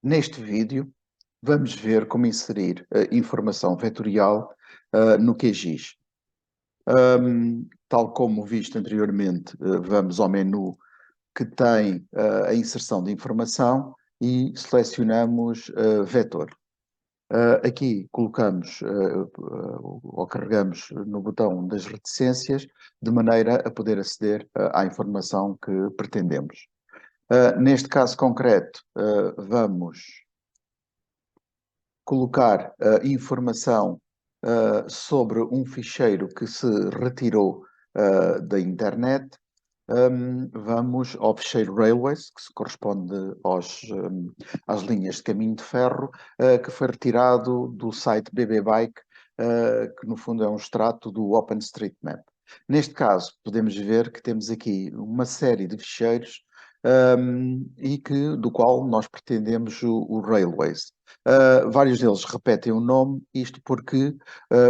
Neste vídeo, vamos ver como inserir informação vetorial no QGIS. Tal como visto anteriormente, vamos ao menu que tem a inserção de informação e selecionamos vetor. Aqui colocamos ou carregamos no botão das reticências de maneira a poder aceder à informação que pretendemos. Neste caso concreto, vamos colocar informação sobre um ficheiro que se retirou da internet. Vamos ao ficheiro Railways, que se corresponde às linhas de caminho de ferro, que foi retirado do site BB Bike, que no fundo é um extrato do OpenStreetMap. Neste caso, podemos ver que temos aqui uma série de ficheiros do qual nós pretendemos o Railways. Vários deles repetem o nome, isto porque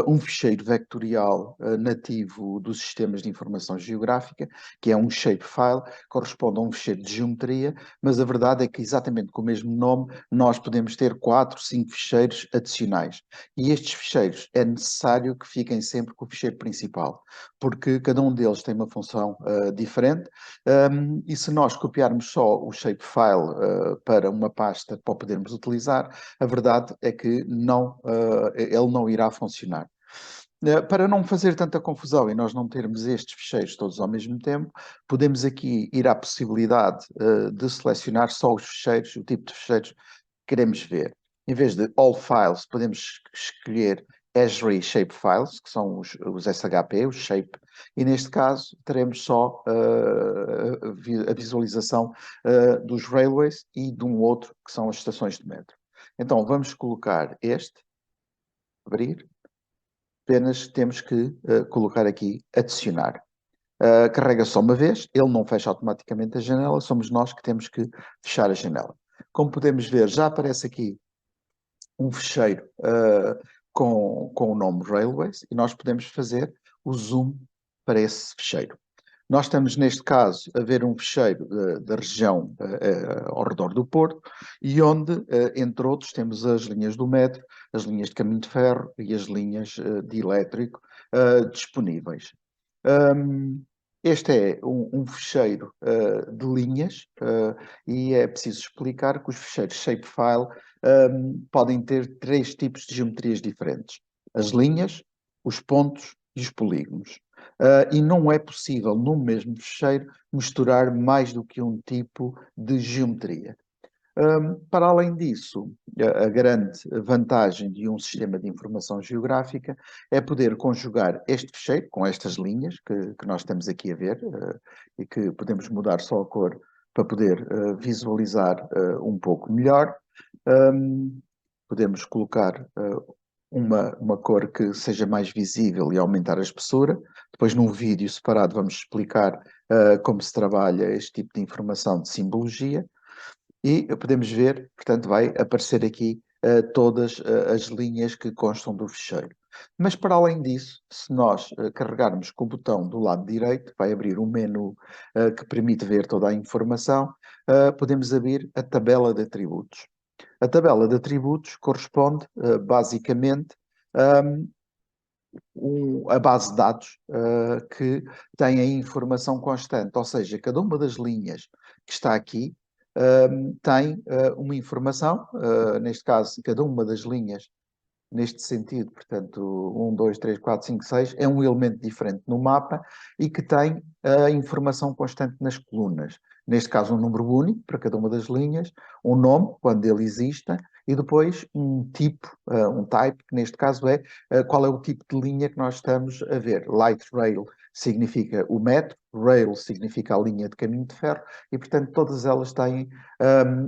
um ficheiro vectorial nativo dos sistemas de informação geográfica, que é um shapefile, corresponde a um ficheiro de geometria, mas a verdade é que exatamente com o mesmo nome nós podemos ter 4, 5 ficheiros adicionais. E estes ficheiros é necessário que fiquem sempre com o ficheiro principal, porque cada um deles tem uma função diferente, e se nós copiarmos só o shapefile para uma pasta para podermos utilizar, a verdade é que ele não irá funcionar. Para não fazer tanta confusão e nós não termos estes ficheiros todos ao mesmo tempo, podemos aqui ir à possibilidade de selecionar só os ficheiros, o tipo de ficheiros que queremos ver. Em vez de All Files, podemos escolher Esri Shapefiles, que são os SHP, os Shape, e neste caso teremos só a visualização dos railways e de um outro, que são as estações de metro. Então vamos colocar este, abrir, apenas temos que colocar aqui adicionar. Carrega só uma vez, ele não fecha automaticamente a janela, somos nós que temos que fechar a janela. Como podemos ver, já aparece aqui um fecheiro com o nome Railways e nós podemos fazer o zoom para esse fecheiro. Nós estamos, neste caso, a ver um fecheiro da região ao redor do Porto e onde, entre outros, temos as linhas do metro, as linhas de caminho de ferro e as linhas de elétrico disponíveis. Este é um fecheiro de linhas e é preciso explicar que os fecheiros shapefile podem ter três tipos de geometrias diferentes: as linhas, os pontos e os polígonos. E não é possível, no mesmo fecheiro, misturar mais do que um tipo de geometria. Para além disso, a grande vantagem de um sistema de informação geográfica é poder conjugar este fecheiro com estas linhas que nós estamos aqui a ver e que podemos mudar só a cor para poder visualizar um pouco melhor. Podemos colocar uma cor que seja mais visível e aumentar a espessura. Depois, num vídeo separado, vamos explicar como se trabalha este tipo de informação de simbologia. E podemos ver, portanto, vai aparecer aqui todas as linhas que constam do fecheiro. Mas para além disso, se nós carregarmos com o botão do lado direito, vai abrir um menu que permite ver toda a informação, podemos abrir a tabela de atributos. A tabela de atributos corresponde basicamente a base de dados que tem a informação constante, ou seja, cada uma das linhas que está aqui tem uma informação, neste caso, cada uma das linhas, neste sentido, portanto, 1, 2, 3, 4, 5, 6, é um elemento diferente no mapa e que tem a informação constante nas colunas. Neste caso, um número único para cada uma das linhas, um nome, quando ele exista, e depois um tipo, um type, que neste caso é qual é o tipo de linha que nós estamos a ver. Light rail significa o metro, rail significa a linha de caminho de ferro, e portanto todas elas têm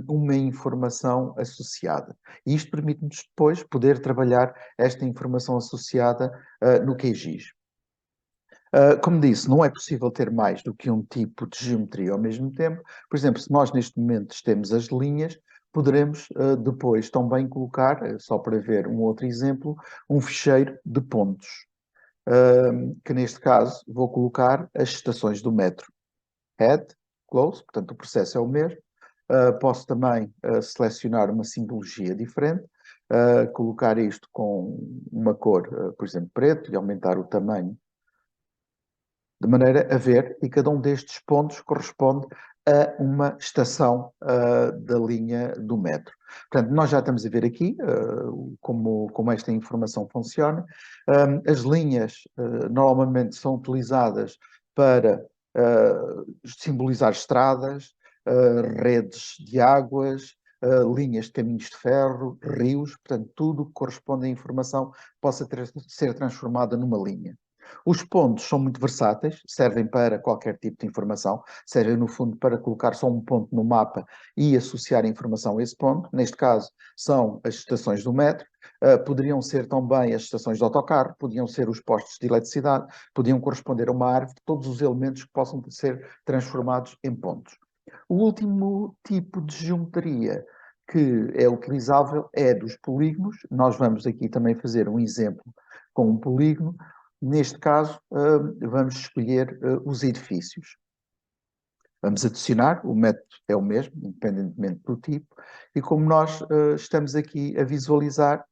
uma informação associada. E isto permite-nos depois poder trabalhar esta informação associada no QGIS. Como disse, não é possível ter mais do que um tipo de geometria ao mesmo tempo. Por exemplo, se nós neste momento temos as linhas, poderemos depois também colocar, só para ver um outro exemplo, um fecheiro de pontos, que neste caso vou colocar as estações do metro. Head, close, portanto o processo é o mesmo. Posso também selecionar uma simbologia diferente, colocar isto com uma cor, por exemplo, preto, e aumentar o tamanho de maneira a ver, e cada um destes pontos corresponde a uma estação da linha do metro. Portanto, nós já estamos a ver aqui como esta informação funciona. As linhas normalmente são utilizadas para simbolizar estradas, redes de águas, linhas de caminhos de ferro, rios, portanto, tudo que corresponde à informação possa ser transformada numa linha. Os pontos são muito versáteis, servem para qualquer tipo de informação, seja no fundo para colocar só um ponto no mapa e associar a informação a esse ponto. Neste caso, são as estações do metro, poderiam ser também as estações de autocarro, podiam ser os postos de eletricidade, podiam corresponder a uma árvore, todos os elementos que possam ser transformados em pontos. O último tipo de geometria que é utilizável é dos polígonos. Nós vamos aqui também fazer um exemplo com um polígono. Neste caso, vamos escolher os edifícios. Vamos adicionar, o método é o mesmo, independentemente do tipo, e como nós estamos aqui a visualizar,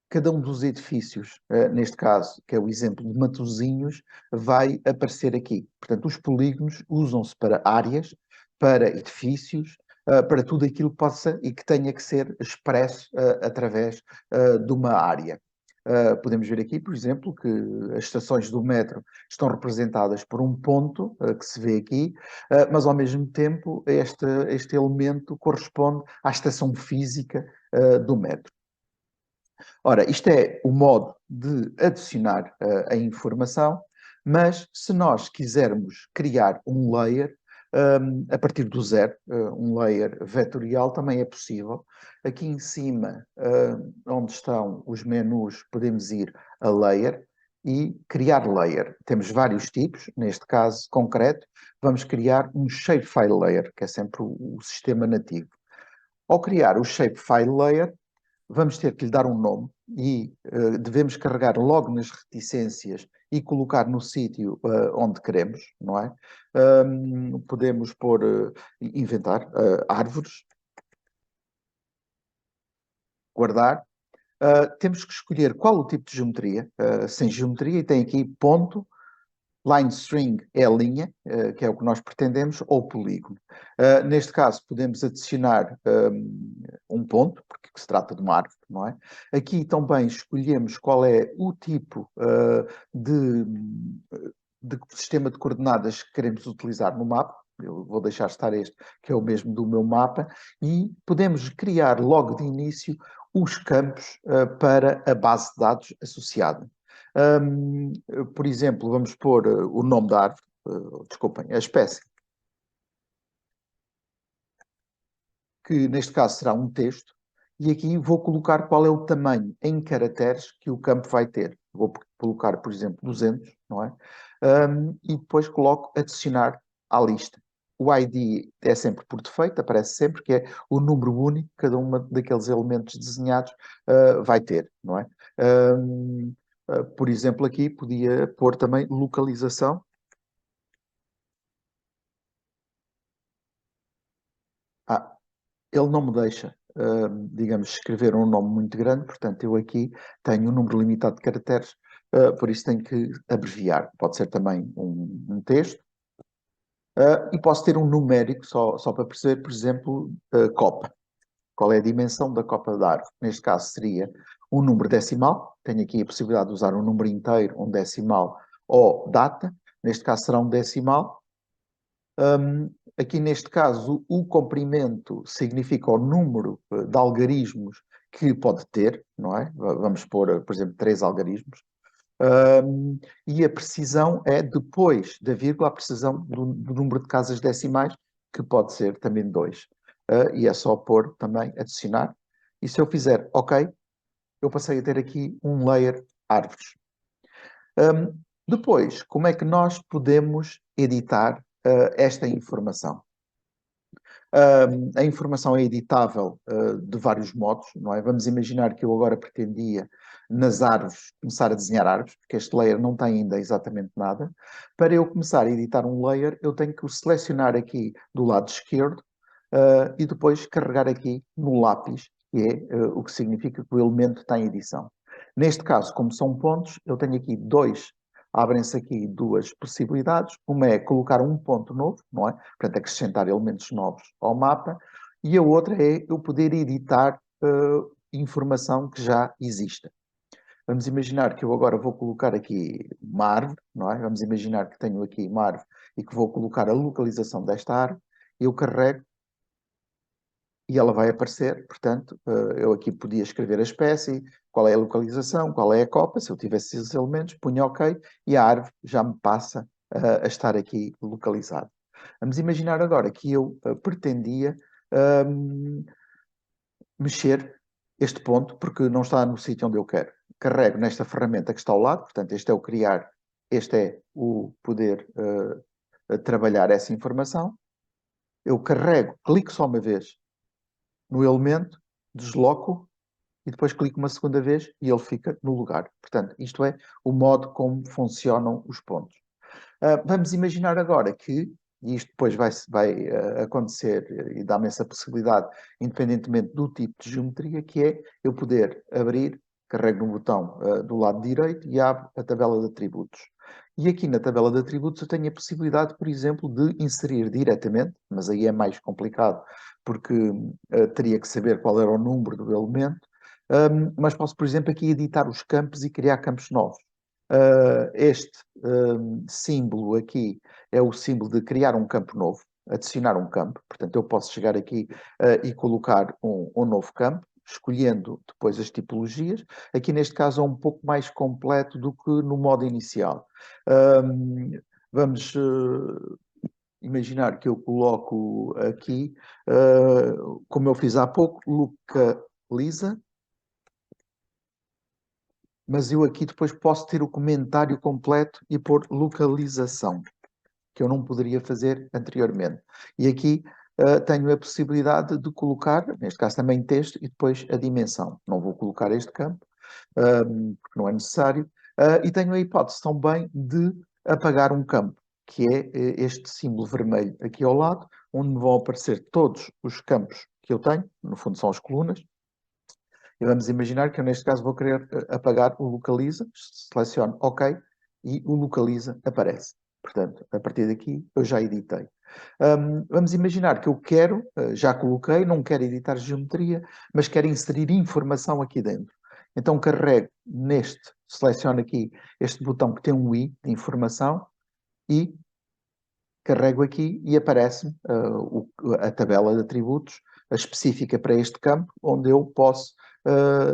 cada um dos edifícios, neste caso, que é o exemplo de Matosinhos, vai aparecer aqui. Portanto, os polígonos usam-se para áreas, para edifícios, para tudo aquilo que possa e que tenha que ser expresso através de uma área. Podemos ver aqui, por exemplo, que as estações do metro estão representadas por um ponto, que se vê aqui, mas ao mesmo tempo este elemento corresponde à estação física do metro. Ora, isto é o modo de adicionar a informação, mas se nós quisermos criar um layer a partir do zero, um layer vetorial, também é possível. Aqui em cima, onde estão os menus, podemos ir a layer e criar layer. Temos vários tipos, neste caso concreto, vamos criar um shapefile layer, que é sempre o sistema nativo. Ao criar o shapefile layer, vamos ter que lhe dar um nome e devemos carregar logo nas reticências e colocar no sítio onde queremos, não é? Podemos pôr, inventar árvores, guardar. Temos que escolher qual o tipo de geometria, sem geometria, e tem aqui ponto, line string é a linha, que é o que nós pretendemos, ou polígono. Neste caso, podemos adicionar um ponto, porque se trata de uma árvore, não é? Aqui também escolhemos qual é o tipo de sistema de coordenadas que queremos utilizar no mapa. Eu vou deixar estar este, que é o mesmo do meu mapa, e podemos criar logo de início os campos para a base de dados associada. Por exemplo, vamos pôr o nome da árvore, desculpem, a espécie, que neste caso será um texto, e aqui vou colocar qual é o tamanho em caracteres que o campo vai ter. Vou colocar, por exemplo, 200, não é? E depois coloco adicionar à lista. O ID é sempre por defeito, aparece sempre, que é o número único que cada um daqueles elementos desenhados vai ter, não é? Por exemplo, aqui podia pôr também localização. Ah, ele não me deixa, digamos, escrever um nome muito grande, portanto, eu aqui tenho um número limitado de caracteres, por isso tenho que abreviar. Pode ser também um texto, e posso ter um numérico, só para perceber, por exemplo, copa. Qual é a dimensão da copa da árvore? Neste caso seria um número decimal, tenho aqui a possibilidade de usar um número inteiro, um decimal, ou data, neste caso será um decimal. Aqui neste caso, o comprimento significa o número de algarismos que pode ter, não é? Vamos pôr, por exemplo, 3 algarismos. E a precisão é depois da vírgula, a precisão do número de casas decimais, que pode ser também 2. E é só pôr também, adicionar. E se eu fizer OK, eu passei a ter aqui um layer árvores. Depois, como é que nós podemos editar esta informação? A informação é editável de vários modos, não é? Vamos imaginar que eu agora pretendia, nas árvores, começar a desenhar árvores, porque este layer não tem ainda exatamente nada. Para eu começar a editar um layer, eu tenho que o selecionar aqui do lado esquerdo, e depois carregar aqui no lápis, que é o que significa que o elemento está em edição. Neste caso, como são pontos, eu tenho aqui abrem-se aqui duas possibilidades. Uma é colocar um ponto novo, não é? Portanto, acrescentar elementos novos ao mapa. E a outra é eu poder editar informação que já exista. Vamos imaginar que eu agora vou colocar aqui uma árvore, não é? Vamos imaginar que tenho aqui uma árvore e que vou colocar a localização desta árvore. Eu carrego e ela vai aparecer. Portanto, eu aqui podia escrever a espécie, qual é a localização, qual é a copa. Se eu tivesse esses elementos, punha OK e a árvore já me passa a estar aqui localizada. Vamos imaginar agora que eu pretendia um, mexer este ponto porque não está no sítio onde eu quero. Carrego nesta ferramenta que está ao lado, portanto, este é o criar, este é o poder trabalhar essa informação. Eu carrego, clico só uma vez no elemento, desloco e depois clico uma segunda vez e ele fica no lugar. Portanto, isto é o modo como funcionam os pontos. Vamos imaginar agora que, e isto depois vai acontecer e dá-me essa possibilidade, independentemente do tipo de geometria, que é eu poder abrir, carrego no botão do lado direito e abro a tabela de atributos. E aqui na tabela de atributos eu tenho a possibilidade, por exemplo, de inserir diretamente, mas aí é mais complicado, porque teria que saber qual era o número do elemento, mas posso, por exemplo, aqui editar os campos e criar campos novos. Este símbolo aqui é o símbolo de criar um campo novo, adicionar um campo. Portanto, eu posso chegar aqui e colocar um novo campo, escolhendo depois as tipologias. Aqui, neste caso, é um pouco mais completo do que no modo inicial. Vamos imaginar que eu coloco aqui, como eu fiz há pouco, localiza, mas eu aqui depois posso ter o comentário completo e pôr localização, que eu não poderia fazer anteriormente. E aqui tenho a possibilidade de colocar, neste caso também texto, e depois a dimensão. Não vou colocar este campo, porque não é necessário. E tenho a hipótese também de apagar um campo, que é este símbolo vermelho aqui ao lado, onde me vão aparecer todos os campos que eu tenho, no fundo são as colunas. E vamos imaginar que eu, neste caso, vou querer apagar o localiza, seleciono OK e o localiza aparece. Portanto, a partir daqui eu já editei. Vamos imaginar que eu quero, já coloquei, não quero editar geometria, mas quero inserir informação aqui dentro. Então carrego neste, seleciono aqui este botão que tem um i de informação e carrego aqui e aparece-me a tabela de atributos específica para este campo, onde eu posso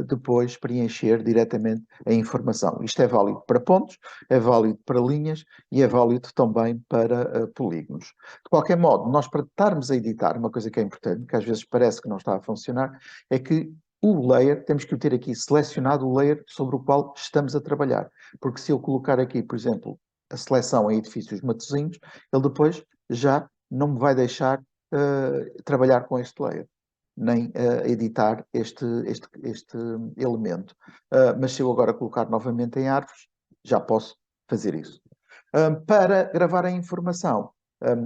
depois preencher diretamente a informação. Isto é válido para pontos, é válido para linhas e é válido também para polígonos. De qualquer modo, nós para estarmos a editar, uma coisa que é importante, que às vezes parece que não está a funcionar, é que o layer, temos que o ter aqui selecionado o layer sobre o qual estamos a trabalhar. Porque se eu colocar aqui, por exemplo, a seleção em edifícios Matosinhos, ele depois já não me vai deixar trabalhar com este layer, nem editar este elemento. Mas se eu agora colocar novamente em árvores, já posso fazer isso. Para gravar a informação,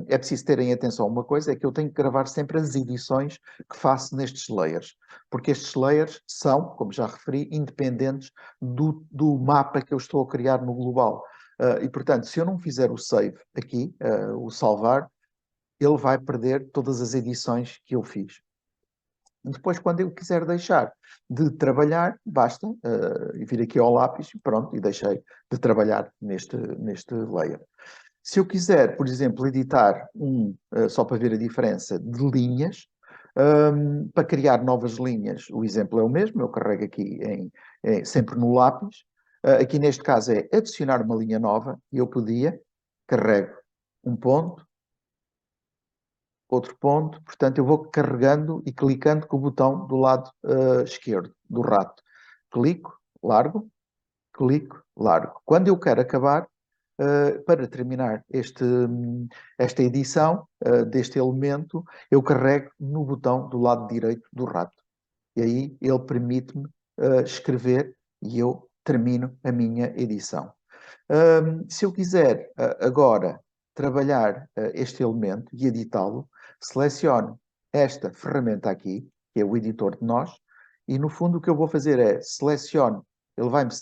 é preciso terem atenção a uma coisa, é que eu tenho que gravar sempre as edições que faço nestes layers, porque estes layers são, como já referi, independentes do mapa que eu estou a criar no global. E, portanto, se eu não fizer o save aqui, o salvar, ele vai perder todas as edições que eu fiz. Depois, quando eu quiser deixar de trabalhar, basta vir aqui ao lápis, pronto, e deixei de trabalhar neste layer. Se eu quiser, por exemplo, editar só para ver a diferença, de linhas, para criar novas linhas, o exemplo é o mesmo, eu carrego aqui sempre no lápis. Aqui neste caso é adicionar uma linha nova, e eu podia, carrego um ponto, outro ponto, portanto eu vou carregando e clicando com o botão do lado esquerdo, do rato. Clico, largo, clico, largo. Quando eu quero acabar, para terminar esta edição deste elemento, eu carrego no botão do lado direito do rato. E aí ele permite-me escrever e eu termino a minha edição. Se eu quiser agora trabalhar este elemento e editá-lo, seleciono esta ferramenta aqui, que é o editor de nós, e no fundo o que eu vou fazer é seleciono, ele vai-me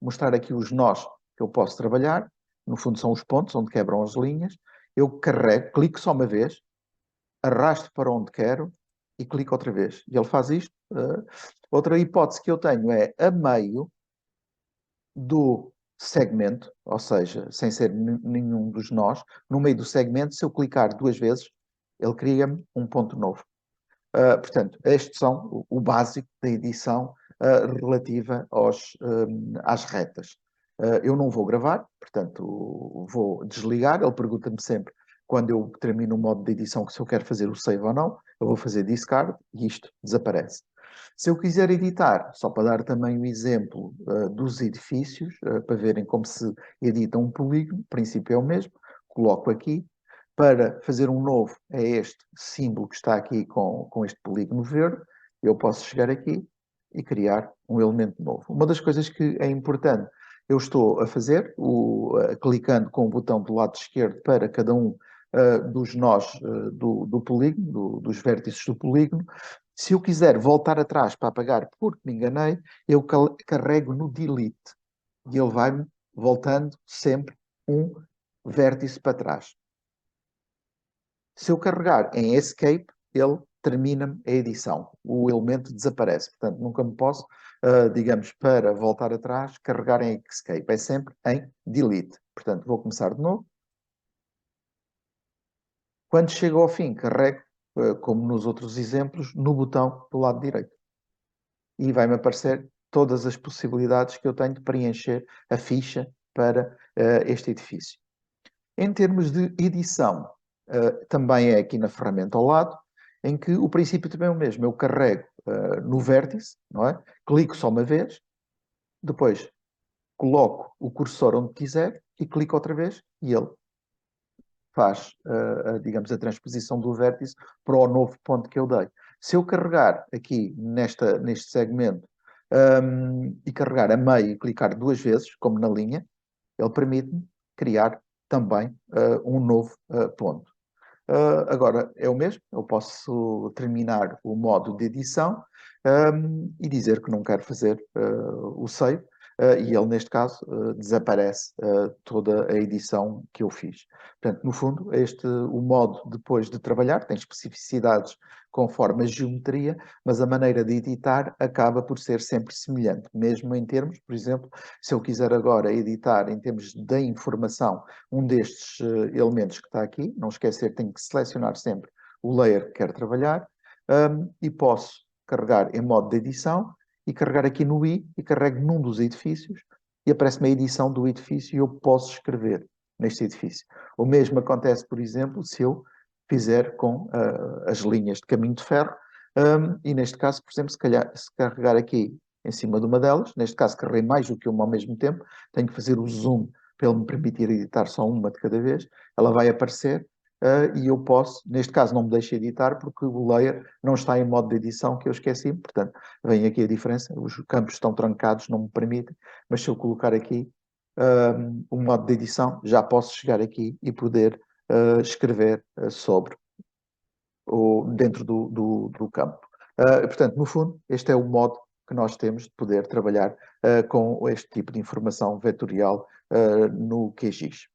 mostrar aqui os nós que eu posso trabalhar, no fundo são os pontos onde quebram as linhas, eu carrego, clico só uma vez, arrasto para onde quero e clico outra vez. E ele faz isto. Outra hipótese que eu tenho é a meio do segmento, ou seja, sem ser nenhum dos nós, no meio do segmento, se eu clicar duas vezes, ele cria-me um ponto novo. Portanto, estes são o básico da edição relativa às retas. Eu não vou gravar, portanto, vou desligar. Ele pergunta-me sempre, quando eu termino o modo de edição, se eu quero fazer o save ou não. Eu vou fazer discard e isto desaparece. Se eu quiser editar, só para dar também o exemplo dos edifícios, para verem como se edita um polígono, o princípio é o mesmo, coloco aqui. Para fazer um novo, é este símbolo que está aqui com este polígono verde. Eu posso chegar aqui e criar um elemento novo. Uma das coisas que é importante, eu estou a fazer, clicando com o botão do lado esquerdo para cada um dos nós do polígono, dos vértices do polígono. Se eu quiser voltar atrás para apagar porque me enganei, eu carrego no delete e ele vai-me voltando sempre um vértice para trás. Se eu carregar em Escape, ele termina-me a edição. O elemento desaparece. Portanto, nunca me posso, digamos, para voltar atrás, carregar em Escape. É sempre em Delete. Portanto, vou começar de novo. Quando chego ao fim, carrego, como nos outros exemplos, no botão do lado direito. E vai-me aparecer todas as possibilidades que eu tenho de preencher a ficha para este edifício. Em termos de edição, também é aqui na ferramenta ao lado, em que o princípio também é o mesmo. Eu carrego no vértice, não é? Clico só uma vez, depois coloco o cursor onde quiser e clico outra vez e ele faz, digamos, a transposição do vértice para o novo ponto que eu dei. Se eu carregar aqui neste segmento e carregar a meio e clicar duas vezes, como na linha, ele permite-me criar também um novo ponto. Agora é o mesmo, eu posso terminar o modo de edição e dizer que não quero fazer o save, e ele, neste caso, desaparece toda a edição que eu fiz. Portanto, no fundo, o modo depois de trabalhar tem especificidades conforme a geometria, mas a maneira de editar acaba por ser sempre semelhante, mesmo em termos, por exemplo, se eu quiser agora editar em termos da informação um destes elementos que está aqui, não esquecer, tenho que selecionar sempre o layer que quero trabalhar e posso carregar em modo de edição e carregar aqui no i e carrego num dos edifícios e aparece-me a edição do edifício e eu posso escrever neste edifício. O mesmo acontece, por exemplo, se eu fizer com as linhas de caminho de ferro e neste caso, por exemplo, se carregar aqui em cima de uma delas, neste caso carreguei mais do que uma ao mesmo tempo, tenho que fazer o zoom para ele me permitir editar só uma de cada vez, ela vai aparecer e eu posso, neste caso não me deixa editar porque o layer não está em modo de edição que eu esqueci, portanto vem aqui a diferença, os campos estão trancados, não me permitem, mas se eu colocar aqui o modo de edição, já posso chegar aqui e poder escrever sobre dentro do campo. Portanto, no fundo, este é o modo que nós temos de poder trabalhar com este tipo de informação vetorial no QGIS.